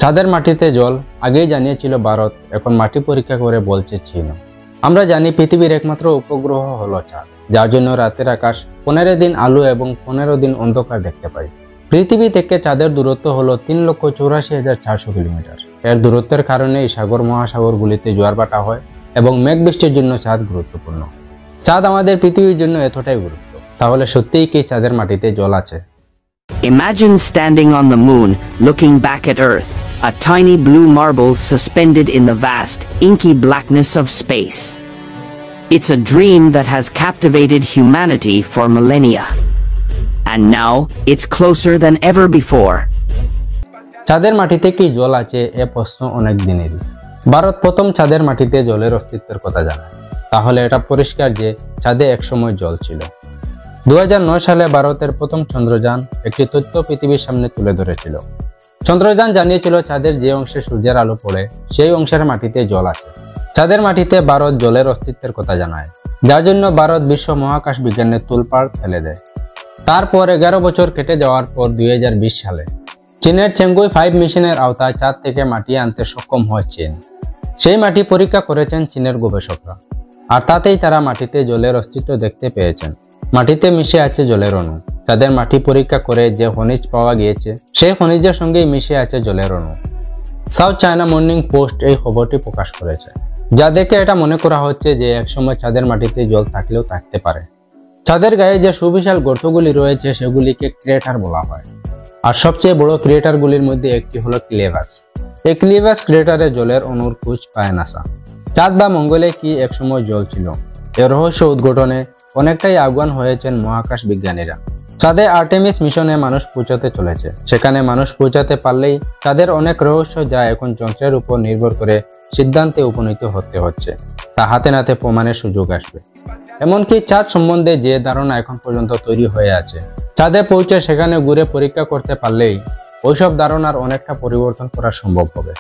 চাঁদের মাটিতে জল আগেই জানিয়েছিল ভারত, এখন মাটি পরীক্ষা করে বলছে চীন। আমরা জানি পৃথিবীর একমাত্র উপগ্রহ হলো চাঁদ, যার জন্য রাতের আকাশ 15 দিন আলো এবং 15 দিন অন্ধকার দেখতে পাই। পৃথিবী থেকে চাঁদের দূরত্ব হলো 3,84,400 কিলোমিটার। এর দূরত্বের কারণে এই সাগর মহাসাগরগুলিতে জোয়ারভাটা হয় এবং মেঘ বৃষ্টির জন্য চাঁদ গুরুত্বপূর্ণ। চাঁদ আমাদের পৃথিবীর জন্য এতটাই গুরুত্ব, তাহলে সত্যিই কি চাঁদের মাটিতে জল আছে? Imagine standing on the moon, looking back at Earth, a tiny blue marble suspended in the vast, inky blackness of space. It's a dream that has captivated humanity for millennia. And now, it's closer than ever before. চাঁদের মাটিতে কি জল আছে এ প্রশ্ন অনেক দিনেরই। ভারত প্রথম চাঁদের মাটিতে জলের অস্তিত্বের কথা জানায়, তাহলে এটা পরিষ্কার যে চাঁদে একসময় জল ছিল। 2009 সালে ভারতের প্রথম চন্দ্রযান একটি তথ্য পৃথিবীর সামনে তুলে ধরেছিল। চন্দ্রযান জানিয়েছিল চাঁদের যে অংশে সূর্যের আলো পড়ে সেই অংশের মাটিতে জল আছে। চাঁদের মাটিতে ভারত জলের অস্তিত্বের কথা জানায়, যার জন্য ভারত বিশ্ব মহাকাশ বিজ্ঞানের তোলপাড় ফেলে দেয়। তারপর 11 বছর কেটে যাওয়ার পর 2020 সালে চীনের চেঙ্গুই 5 মিশনের আওতায় চাঁদ থেকে মাটি আনতে সক্ষম হয় চীন। সেই মাটি পরীক্ষা করেছেন চীনের গবেষকরা, আর তাতেই তারা মাটিতে জলের অস্তিত্ব দেখতে পেয়েছেন। মাটিতে মিশে আছে জলের অণু। তাদের মাটি পরীক্ষা করে যে খনিজ পাওয়া গিয়েছে সেই খনিজের সঙ্গেই মিশে আছে জলের অণু। সাউথ চায়না মর্নিং পোস্ট এই খবরটি প্রকাশ করেছে, যা দেখে এটা মনে করা হচ্ছে যে একসময় চাঁদের মাটিতে জল থাকলেও থাকতে পারে। চাঁদের গায়ে যে সুবিশাল গর্তগুলি রয়েছে সেগুলিকে ক্রেটার বলা হয়, আর সবচেয়ে বড় ক্রেটারগুলির মধ্যে একটি হলো ক্লেভাস। এই ক্লেভাস ক্রেটারে জলের অণুর খোঁজ পায় নাসা। চাঁদ বা মঙ্গলে কি একসময় জল ছিল? এর রহস্য উদ্ঘাটনে অনেকটাই আগুয়ান হয়েছেন মহাকাশ বিজ্ঞানীরা। চাঁদে আর্টেমিস মিশনে মানুষ পৌঁছাতে চলেছে। সেখানে মানুষ পৌঁছাতে পারলেই চাঁদের অনেক রহস্য, যা এখন যন্ত্রের উপর নির্ভর করে সিদ্ধান্তে উপনীত হতে হচ্ছে, তা হাতে নাতে প্রমাণের সুযোগ আসবে। এমনকি চাঁদ সম্বন্ধে যে ধারণা এখন পর্যন্ত তৈরি হয়ে আছে, চাঁদে পৌঁছে সেখানে ঘুরে পরীক্ষা করতে পারলেই ওইসব ধারণার অনেকটা পরিবর্তন করা সম্ভব হবে।